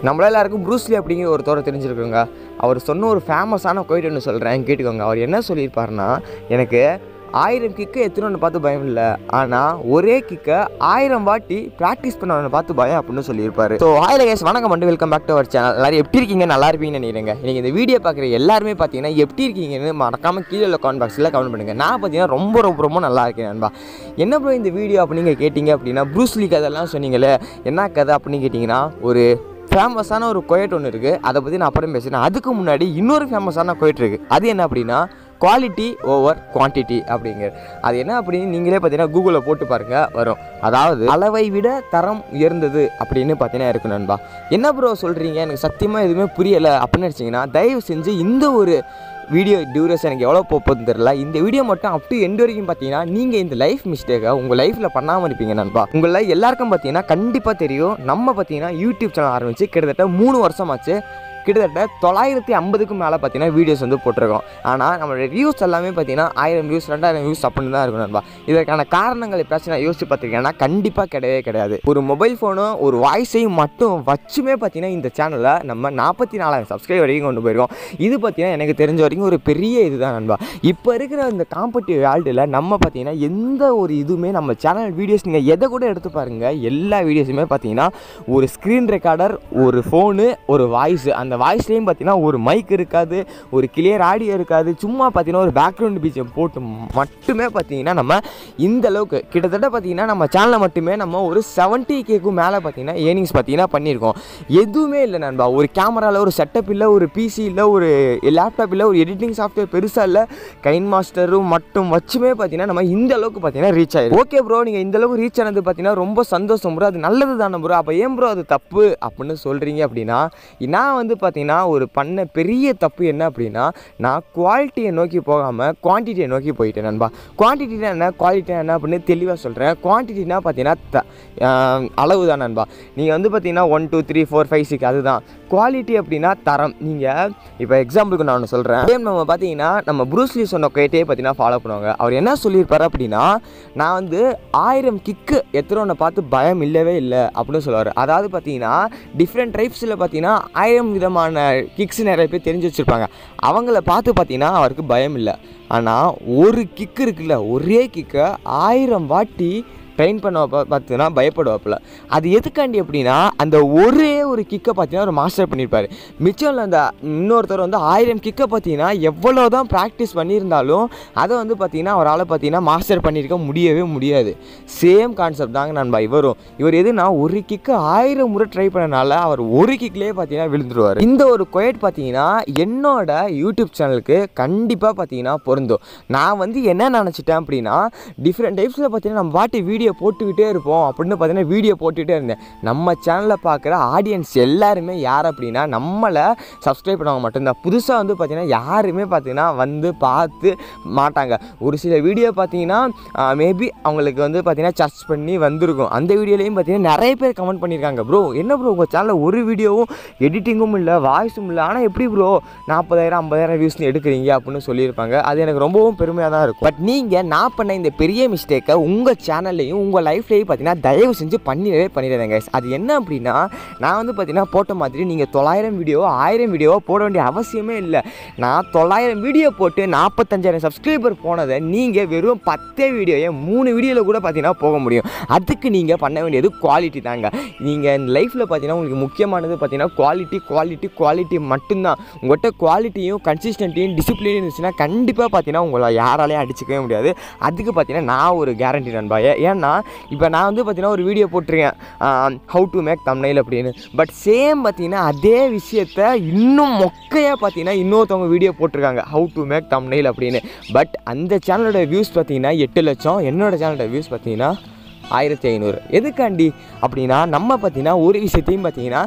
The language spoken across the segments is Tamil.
நம்மள எல்லாருக்கும் ப்ரூஸ்லி அப்படிங்கிற ஒருத்தரை தெரிஞ்சிருக்குங்க. அவர் சொன்ன ஒரு ஃபேமஸான கோட் ஒன்று சொல்கிறேன், கேட்டுக்கோங்க. அவர் என்ன சொல்லியிருப்பாருன்னா, எனக்கு 1000 கிக்கு எத்தனை பார்த்து பயம் இல்லை, ஆனால் ஒரே கிக்கை 1000 வாட்டி ப்ராக்டிஸ் பண்ணவனை பார்த்து பயம் அப்படின்னு சொல்லியிருப்பாரு. ஸோ ஹாய் கைஸ், வணக்கம் and welcome back to our channel. எல்லாரும் எப்படி இருக்கீங்க? நல்லா இருப்பீங்கன்னு நினைக்கிறேங்க. நீங்கள் இந்த வீடியோ பார்க்குற எல்லாருமே பார்த்தீங்கன்னா எப்படி இருக்கீங்கன்னு மறக்காமல் கீழே உள்ள கமெண்ட் பாக்ஸில் கமெண்ட் பண்ணுங்கள். நான் பார்த்தீங்கன்னா ரொம்ப நல்லா இருக்கேன் நண்பா. என்ன ப்ரோ இந்த வீடியோ அப்படின்னு கேட்டிங்க அப்படின்னா, ப்ரூஸ்லி கதையெல்லாம் சொன்னீங்களே, என்ன கதை அப்படின்னு கேட்டிங்கன்னா, ஒரு ஃபேமஸான ஒரு கோயட் ஒன்று இருக்குது. அதை பற்றி நான் அப்புறம் பேசுகிறேன். அதுக்கு முன்னாடி இன்னொரு ஃபேமஸான கோயட் இருக்குது. அது என்ன அப்படின்னா, குவாலிட்டி ஓவர் குவான்டிட்டி அப்படிங்கிறது. அது என்ன அப்படின்னு நீங்களே பார்த்தீங்கன்னா கூகுளில் போட்டு பாருங்கள், வரும். அதாவது அளவை விட தரம் உயர்ந்தது அப்படின்னு பார்த்தீங்கன்னா இருக்கு நண்பா. என்ன ப்ரோ சொல்கிறீங்க, எனக்கு சத்தியமாக எதுவுமே புரியலை அப்படின்னு நினச்சிங்கன்னா, தயவு செஞ்சு இந்த ஒரு வீடியோ டியூரேஷன் எனக்கு எவ்வளோ போகுதுன்னு தெரியல. இந்த வீடியோ மட்டும் அப் டு எண்ட் வரைக்கும் பார்த்தீங்கன்னா நீங்கள் இந்த லைஃப் மிஸ்டேக்கை உங்கள் லைஃப்பில் பண்ணாமல் இருப்பீங்க நண்பா. உங்களில் எல்லாருக்கும் பார்த்தீங்கன்னா கண்டிப்பாக தெரியும், நம்ம பார்த்தீங்கன்னா யூடியூப் சேனல் ஆரம்பித்து கிட்டத்தட்ட 3 வருஷமாச்சு. கிட்டத்தட்ட 950க்கும் மேலே பார்த்தீங்கன்னா வீடியோஸ் வந்து போட்டிருக்கோம். ஆனால் நம்மளோட வியூஸ் எல்லாமே பார்த்தீங்கன்னா 1000 வியூஸ் 2000 வியூஸ் அப்படின்னு தான் இருக்கும் நண்பா. இதற்கான காரணங்கள் எப்பயாச்சும் நான் யோசிச்சு பார்த்துருக்கேன்னா கண்டிப்பாக கிடையாது. ஒரு மொபைல் ஃபோனும் ஒரு வாய்ஸையும் மட்டும் வச்சுமே பார்த்தீங்கன்னா இந்த சேனலில் நம்ம 44,000 சப்ஸ்கிரைபர் வரைக்கும் கொண்டு போயிருக்கோம். இது பார்த்தீங்கன்னா எனக்கு தெரிஞ்ச வரைக்கும் ஒரு பெரிய இதுதான் நண்பா. இப்போ இருக்கிற இந்த காம்படிட்டிவ் வேர்ல்டில் நம்ம பார்த்தீங்கன்னா எந்த ஒரு இதுவுமே நம்ம சேனல் வீடியோஸ் நீங்கள் எதை கூட எடுத்து பாருங்கள், எல்லா வீடியோஸுமே பார்த்தீங்கன்னா ஒரு ஸ்க்ரீன் ரெக்கார்டர், ஒரு ஃபோனு, ஒரு வாய்ஸ். அந்த வாய்ஸ்லேயும் பார்த்தீங்கன்னா ஒரு மைக் இருக்காது, ஒரு கிளியர் ஆடியோ இருக்காது. சும்மா பார்த்தீங்கன்னா ஒரு பேக்ரவுண்ட் பிஜிஎம் போட்டு மட்டுமே பார்த்தீங்கன்னா நம்ம இந்த அளவுக்கு கிட்டத்தட்ட பார்த்தீங்கன்னா நம்ம சேனலில் மட்டுமே நம்ம ஒரு 70Kக்கும் மேலே பார்த்தீங்கன்னா ஏர்னிங்ஸ் பார்த்தீங்கன்னா பண்ணியிருக்கோம். எதுவுமே இல்லை நண்பா. ஒரு கேமராவில் ஒரு செட்டப் இல்லை, ஒரு பிசி இல்லை, ஒரு லேப்டாப் இல்லை, ஒரு எடிட்டிங் சாஃப்ட்வேர் பெருசாக இல்லை, கைன் மாஸ்டரும் மட்டும் வச்சுமே பார்த்தீங்கன்னா நம்ம இந்த அளவுக்கு பார்த்தீங்கன்னா ரீச் ஆகிடும். ஓகே ப்ரோ, நீங்கள் இந்த அளவுக்கு ரீச் ஆனது பார்த்தீங்கன்னா ரொம்ப சந்தோஷம் ப்ரோ, அது நல்லது தானே ப்ரோ. அப்போ ஏன் ப்ரோ அது தப்பு அப்படின்னு சொல்கிறீங்க அப்படின்னா, நான் வந்து பார்த்தீங்கன்னா ஒரு பண்ண பெரிய தப்பு என்ன அப்படின்னா, நான் குவாலிட்டியை நோக்கி போகாமல் குவான்டிட்டியை நோக்கி போயிட்டேன் நண்பா. குவான்டிட்டினா என்ன, குவாலிட்டினா என்ன அப்படின்னு தெளிவாக சொல்கிறேன். குவான்டிட்டினா பார்த்தீங்கன்னா அளவு தான் நண்பா. நீங்கள் வந்து பார்த்தீங்கன்னா 1 2 3 4 5 6 அதுதான். குவாலிட்டி அப்படின்னா தரம். நீங்கள் இப்போ எக்ஸாம்பிளுக்கு நான் ஒன்று சொல்கிறேன். நம்ம பார்த்தீங்கன்னா நம்ம ப்ரூஸ்லி சொன்ன கேட்டே பார்த்தீங்கன்னா ஃபாலோ பண்ணுவாங்க. அவர் என்ன சொல்லியிருப்பார் அப்படின்னா, நான் வந்து 1000 கிக்கு எத்தனை பார்த்து பயம் இல்லவே இல்லை அப்படின்னு சொல்லுவார். அதாவது பார்த்தீங்கன்னா டிஃப்ரெண்ட் டைப்ஸில் பார்த்தீங்கன்னா 1000 விதமான கிக்ஸ் நிறைய பேர் தெரிஞ்சு வச்சுருப்பாங்க. அவங்கள பார்த்து பார்த்தீங்கன்னா அவருக்கு பயம் இல்லை. ஆனால் ஒரு கிக்கு இருக்குல்ல, ஒரே கிக்கை 1000 வாட்டி ட்ரெயின் பண்ண பார்த்தீங்கன்னா பயப்படுவாப்பில். அது எதுக்காண்டி அப்படின்னா, அந்த ஒரே ஒரு கிக்கை பார்த்தீங்கன்னா ஒரு மாஸ்டர் பண்ணியிருப்பார். மிச்சம் அந்த இன்னொருத்தர் வந்து 1000 கிக்கை பார்த்தீங்கன்னா எவ்வளோ தான் ப்ராக்டிஸ் பண்ணியிருந்தாலும் அதை வந்து பார்த்தீங்கன்னா அவரால் பார்த்தீங்கன்னா மாஸ்டர் பண்ணியிருக்க முடியாது. சேம் கான்செப்ட் தாங்க நண்பா இவர் எதுனா ஒரு கிக்கு 1000 முறை ட்ரை பண்ணனால அவர் ஒரு கிக்லேயே பார்த்தீங்கன்னா விழுந்துருவார். இந்த ஒரு கோயட் பார்த்தீங்கன்னா என்னோட யூடியூப் சேனலுக்கு கண்டிப்பாக பார்த்தீங்கன்னா பொருந்தும். நான் வந்து என்ன நினச்சிட்டேன் அப்படின்னா, டிஃப்ரெண்ட் டைப்ஸில் பார்த்தீங்கன்னா நம்ம பாட்டு வீடியோ போட்டுக்கிட்டே இருப்போம் அப்படின்னு பார்த்தீங்கன்னா வீடியோ போட்டுக்கிட்டே இருந்தேன். நம்ம சேனலில் பார்க்குற ஆடியன்ஸ் எல்லாருமே யார் அப்படின்னா நம்மளை சப்ஸ்கிரைப் பண்ணவங்க மட்டும்தான். புதுசாக வந்து பார்த்தீங்கன்னா யாருமே பார்த்தீங்கன்னா வந்து பார்த்து மாட்டாங்க. ஒரு சில வீடியோ பார்த்தீங்கன்னா மேபி அவங்களுக்கு வந்து பார்த்தீங்கன்னா சர்ச் பண்ணி வந்திருக்கும். அந்த வீடியோலையும் பார்த்தீங்கன்னா நிறைய பேர் கமெண்ட் பண்ணியிருக்காங்க, ப்ரோ என்ன ப்ரோ உங்கள் சேனலில் ஒரு வீடியோவும் எடிட்டிங்கும் இல்லை, வாய்ஸும் இல்லை, ஆனால் எப்படி ப்ரோ 40,000 50,000 வியூஸ்னு எடுக்கிறீங்க அப்படின்னு சொல்லியிருப்பாங்க. அது எனக்கு ரொம்பவும் பெருமையாக தான் இருக்கும். பட் நீங்கள் நான் பண்ண இந்த பெரிய மிஸ்டேக்கை உங்கள் சேனல்லையும் உங்கள் லைஃப்லேயும் பார்த்தீங்கன்னா தயவு செஞ்சு பண்ணிடுறேங்க. அது என்ன அப்படின்னா, நான் வந்து பார்த்தீங்கன்னா போட்ட மாதிரி நீங்கள் 900 வீடியோ 1000 வீடியோவோ போட வேண்டிய அவசியமே இல்லை. நான் 900 வீடியோ போட்டு 45,000 சப்ஸ்கிரைபர் போனதை நீங்கள் வெறும் 10 வீடியோயை 3 வீடியோவில் கூட பார்த்தீங்கன்னா போக முடியும். அதுக்கு நீங்கள் பண்ண வேண்டியது குவாலிட்டி தாங்க. நீங்கள் லைஃப்பில் பார்த்தீங்கன்னா உங்களுக்கு முக்கியமானது பார்த்தீங்கன்னா குவாலிட்டி மட்டும்தான். உங்கள்கிட்ட குவாலிட்டியும் கன்சிஸ்டன்ட்டியும் டிசிப்ளினும் இருந்துச்சுன்னா கண்டிப்பாக பார்த்தீங்கன்னா உங்களை யாராலையும் அடிச்சிக்கவே முடியாது. அதுக்கு பார்த்தீங்கன்னா நான் ஒரு கேரண்டி நண்பா. ஏன்னா இப்போ நான் வந்து பார்த்தீங்கன்னா ஒரு வீடியோ போட்டிருக்கேன், ஹவு டு மேக் தம்ப்நெயில் அப்படின்னு. பட் சேம் பார்த்தீங்கன்னா அதே விஷயத்தை இன்னும் மொக்கையாக பார்த்தீங்கன்னா இன்னொருத்தவங்க வீடியோ போட்டிருக்காங்க, ஹவு டு மேக் தம்ப்நெயில் அப்படின்னு. பட் அந்த சேனலோட வியூஸ் பார்த்தீங்கன்னா 8 லட்சம், என்னோட சேனலோட வியூஸ் பார்த்தீங்கன்னா 1500. எதுக்காண்டி அப்படின்னா, நம்ம பார்த்தீங்கன்னா ஒரு விஷயத்தையும் பார்த்தீங்கன்னா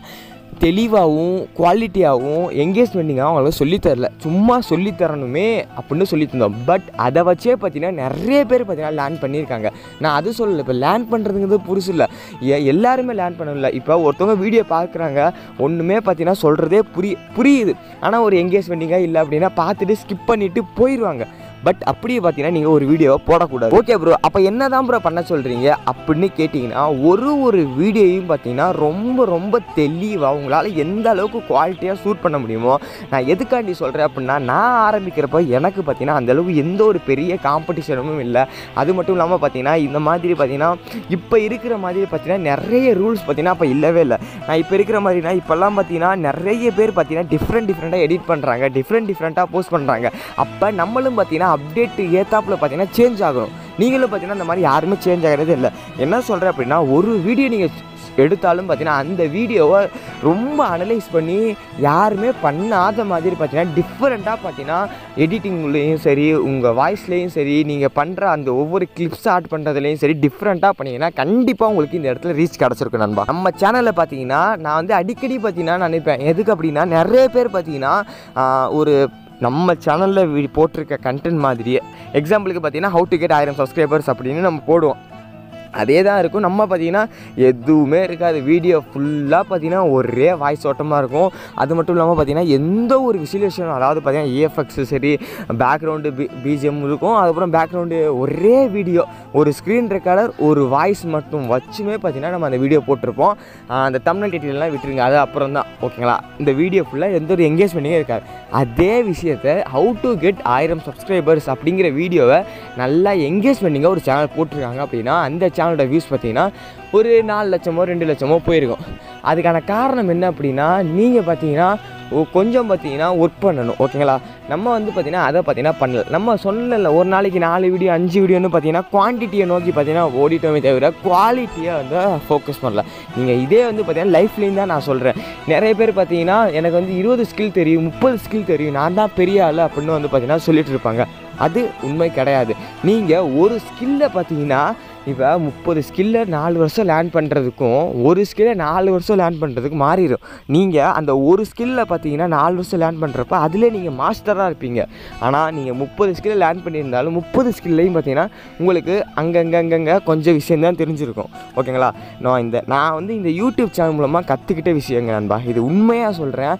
தெளிவாகவும் குவாலிட்டியாகவும் எங்கேஜ்மெண்ட்டிங்காகவும் அவங்களுக்கு சொல்லித்தரல, சும்மா சொல்லித்தரணுமே அப்படின்னு சொல்லி தந்தோம். பட் அதை வச்சே பார்த்தீங்கன்னா நிறைய பேர் பார்த்தீங்கன்னா லேர்ன் பண்ணியிருக்காங்க. நான் அது சொல்லலை, இப்போ லேர்ன் பண்ணுறதுங்கிறது புதுசு இல்லை, எல்லாருமே லேர்ன் பண்ணல. இப்போ ஒருத்தவங்க வீடியோ பார்க்குறாங்க, ஒன்றுமே பார்த்தீங்கன்னா சொல்கிறதே புரியுது, ஆனால் ஒரு எங்கேஜ்மெண்ட்டிங்காக இல்லை அப்படின்னா பார்த்துட்டு ஸ்கிப் பண்ணிவிட்டு போயிடுவாங்க. பட் அப்படியே பார்த்தீங்கன்னா நீங்கள் ஒரு வீடியோ போடக்கூடாது. ஓகே ப்ரோ, அப்போ என்ன தான் ப்ரோ பண்ண சொல்கிறீங்க அப்படின்னு கேட்டிங்கன்னா, ஒரு வீடியோவையும் பார்த்தீங்கன்னா ரொம்ப ரொம்ப தெளிவாக உங்களால் எந்த அளவுக்கு குவாலிட்டியாக ஷூட் பண்ண முடியுமோ. நான் எதுக்காண்டி சொல்கிறேன் அப்படின்னா, நான் ஆரம்பிக்கிறப்ப எனக்கு பார்த்தீங்கன்னா அந்தளவுக்கு எந்த ஒரு பெரிய காம்படிஷனும் இல்லை. அது மட்டும் இல்லாமல் பார்த்தீங்கன்னா இந்த மாதிரி பார்த்தீங்கன்னா இப்போ இருக்கிற மாதிரி பார்த்தீங்கன்னா நிறைய ரூல்ஸ் பார்த்தீங்கன்னா அப்போ இல்லவே இல்லை. நான் இப்போ இருக்கிற மாதிரினா இப்போல்லாம் பார்த்தீங்கன்னா நிறைய பேர் பார்த்தீங்கன்னா டிஃப்ரெண்ட்டாக எடிட் பண்ணுறாங்க, டிஃப்ரெண்ட்டாக போஸ்ட் பண்ணுறாங்க. அப்போ நம்மளும் பார்த்தீங்கன்னா அப்டேட்டு ஏத்தாப்பில் பார்த்தீங்கன்னா சேஞ்ச் ஆகணும். நீங்களும் பார்த்தீங்கன்னா இந்த மாதிரி யாருமே சேஞ்ச் ஆகிறதே இல்லை. என்ன சொல்கிறேன் அப்படின்னா, ஒரு வீடியோ நீங்கள் எடுத்தாலும் பார்த்தீங்கன்னா அந்த வீடியோவை ரொம்ப அனலைஸ் பண்ணி யாருமே பண்ணாத மாதிரி பார்த்தீங்கன்னா டிஃப்ரெண்ட்டாக பார்த்தீங்கன்னா எடிட்டிங்லேயும் சரி, உங்கள் வாய்ஸ்லேயும் சரி, நீங்கள் பண்ணுற அந்த ஒவ்வொரு கிளிப்ஸ் ஆட் பண்ணுறதுலேயும் சரி டிஃப்ரெண்ட்டாக பண்ணிங்கன்னா கண்டிப்பாக உங்களுக்கு இந்த இடத்துல ரீச் கிடச்சிருக்கும் நண்பா. நம்ம சேனலில் பார்த்தீங்கன்னா நான் வந்து அடிக்கடி பார்த்தீங்கன்னா நினைப்பேன், எதுக்கு அப்படின்னா நிறைய பேர் பார்த்தீங்கன்னா ஒரு நம்ம சேனலில் போட்டிருக்க கண்டென்ட் மாதிரியே எக்ஸாம்பிளுக்கு பார்த்தீங்கன்னா ஹவு டு கெட் 1000 சப்ஸ்கிரைபர்ஸ் அப்படின்னு நம்ம போடுவோம். அதே தான் இருக்கும். நம்ம பார்த்திங்கன்னா எதுவுமே இருக்காது. வீடியோ ஃபுல்லாக பார்த்திங்கன்னா ஒரே வாய்ஸ் ஓட்டமாக இருக்கும். அது மட்டும் இல்லாமல் பார்த்திங்கன்னா எந்த ஒரு விசுவலேஷன், அதாவது பார்த்திங்கன்னா ஏஎஃப்எக்ஸு சரி, பேக்ரவுண்டு பிஜிஎம் இருக்கும். அதுக்கப்புறம் பேக்ரவுண்டு ஒரே வீடியோ, ஒரு ஸ்க்ரீன் ரெக்கார்டர், ஒரு வாய்ஸ் மட்டும் வச்சுமே பார்த்திங்கன்னா நம்ம அந்த வீடியோ போட்டிருப்போம். அந்த தம்ப்நெயில் டைட்டில்லாம் விட்டுருங்க, அது அப்புறம் தான் ஓகேங்களா. இந்த வீடியோ ஃபுல்லாக எந்த ஒரு எங்கேஜ்மெண்ட்டே இருக்காது. அதே விஷயத்தை ஹவு டு கெட் 1000 சப்ஸ்கிரைபர்ஸ் அப்படிங்கிற வீடியோவை நல்லா எங்கேஜ்மெண்ட்டிங்காக ஒரு சேனல் போட்டிருக்காங்க அப்படின்னா அந்த சேனலோட வியூஸ் பார்த்தீங்கன்னா ஒரு 4 லட்சமோ 2 லட்சமோ போயிருக்கும். அதுக்கான காரணம் என்ன அப்படின்னா, நீங்கள் பார்த்தீங்கன்னா கொஞ்சம் பார்த்தீங்கன்னா ஒர்க் பண்ணணும் ஓகேங்களா. நம்ம வந்து பார்த்திங்கன்னா அதை பார்த்தீங்கன்னா பண்ணல. நம்ம சொல்லலை ஒரு நாளைக்கு 4 வீடியோ 5 வீடியோன்னு பார்த்தீங்கன்னா குவான்டிட்டியை நோக்கி பார்த்தீங்கன்னா ஓடிட்டோமே தவிர குவாலிட்டியை வந்து ஃபோக்கஸ் பண்ணல. நீங்கள் இதே வந்து பார்த்தீங்கன்னா லைஃப்லேயும் தான் நான் சொல்கிறேன். நிறைய பேர் பார்த்தீங்கன்னா எனக்கு வந்து 20 ஸ்கில் தெரியும், 30 ஸ்கில் தெரியும், நான் தான் பெரிய ஆள் அப்படின்னு வந்து பார்த்தீங்கன்னா சொல்லிட்டு இருப்பாங்க. அது உண்மை கிடையாது. நீங்கள் ஒரு ஸ்கில்லை பார்த்தீங்கன்னா இப்போ 30 ஸ்கில்லை 4 வருஷம் லேர்ன் பண்ணுறதுக்கும் ஒரு ஸ்கில்லை 4 வருஷம் லேர்ன் பண்ணுறதுக்கும் மாறிடும். நீங்கள் அந்த ஒரு ஸ்கில்லை பார்த்தீங்கன்னா 4 வருஷம் லேர்ன் பண்ணுறப்ப அதிலே நீங்கள் மாஸ்டராக இருப்பீங்க. ஆனால் நீங்கள் 30 ஸ்கில்லை லேர்ன் பண்ணியிருந்தாலும் 30 ஸ்கில்லையும் பார்த்தீங்கன்னா உங்களுக்கு அங்கங்கே கொஞ்சம் விஷயந்தான் தெரிஞ்சிருக்கும் ஓகேங்களா. நான் வந்து இந்த யூடியூப் சேனல் மூலமாக கற்றுக்கிட்ட விஷயங்க நண்பா, இது உண்மையாக சொல்கிறேன்.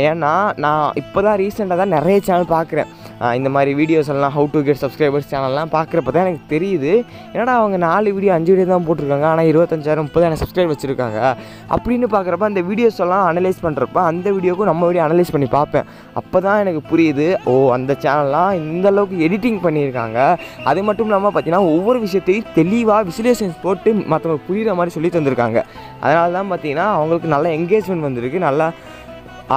ஏன்னா நான் இப்போ தான் ரீசெண்டாக தான் நிறைய சேனல் பார்க்குறேன். இந்த மாதிரி வீடியோஸ் எல்லாம் ஹவு டு கெட் சப்ஸ்கிரைபர்ஸ் சேனல்லாம் பார்க்குறப்ப தான் எனக்கு தெரியுது, என்னடா அவங்க 4 வீடியோ 5 வீடியோ தான் போட்டிருக்காங்க, ஆனால் 25,000 30,000 சப்ஸ்கிரைப் வச்சுருக்காங்க அப்படின்னு பார்க்குறப்ப அந்த வீடியோஸ் எல்லாம் அனலைஸ் பண்ணுறப்ப அந்த வீடியோக்கும் நம்ம வீடியோ அனலைஸ் பண்ணி பார்ப்பேன். அப்போ தான் எனக்கு புரியுது, ஓ அந்த சேனல்லாம் இந்தளவுக்கு எடிட்டிங் பண்ணியிருக்காங்க. அது மட்டும் இல்லாமல் பார்த்தீங்கன்னா ஒவ்வொரு விஷயத்தையும் தெளிவாக விசுவலைசேஷன்ஸ் போட்டு மற்றவங்க புரிகிற மாதிரி சொல்லி தந்திருக்காங்க. அதனால தான் பார்த்தீங்கன்னா அவங்களுக்கு நல்ல என்கேஜ்மெண்ட் வந்திருக்கு, நல்லா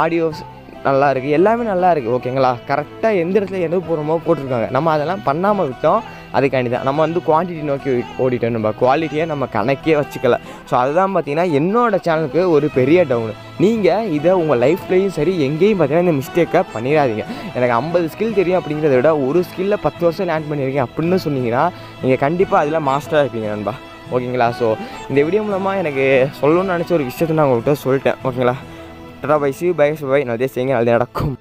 ஆடியோஸ் நல்லா இருக்குது, எல்லாமே நல்லா இருக்குது ஓகேங்களா. கரெக்டாக எந்த இடத்துல எது போகிறோமோ போட்டிருக்காங்க. நம்ம அதெல்லாம் பண்ணாமல் விட்டோம், அதுக்காண்டி தான் நம்ம வந்து குவான்டிட்டி நோக்கி ஓடிட்டோம், நம்ம குவாலிட்டியை நம்ம கணக்கே வச்சுக்கல. ஸோ அதுதான் பார்த்தீங்கன்னா என்னோடய சேனலுக்கு ஒரு பெரிய டவுனு. நீங்கள் இதை உங்கள் லைஃப்லேயும் சரி எங்கேயும் பார்த்தீங்கன்னா இந்த மிஸ்டேக்கை பண்ணிடாதீங்க. எனக்கு 50 ஸ்கில் தெரியும் அப்படிங்கிறத விட ஒரு ஸ்கில்ல 10 வருஷம் லேர்ன் பண்ணியிருக்கேன் அப்படின்னு சொன்னீங்கன்னா நீங்கள் கண்டிப்பாக அதில் மாஸ்டராக இருப்பீங்க நண்பா ஓகேங்களா. ஸோ இந்த வீடியோ மூலமாக எனக்கு சொல்லணும்னு நினச்ச ஒரு விஷயத்தை நான் உங்கள்கிட்ட சொல்லிட்டேன் ஓகேங்களா. Tata bye, see you, bye, நல்லதே செய்யுங்க, நல்லதே நடக்கும்.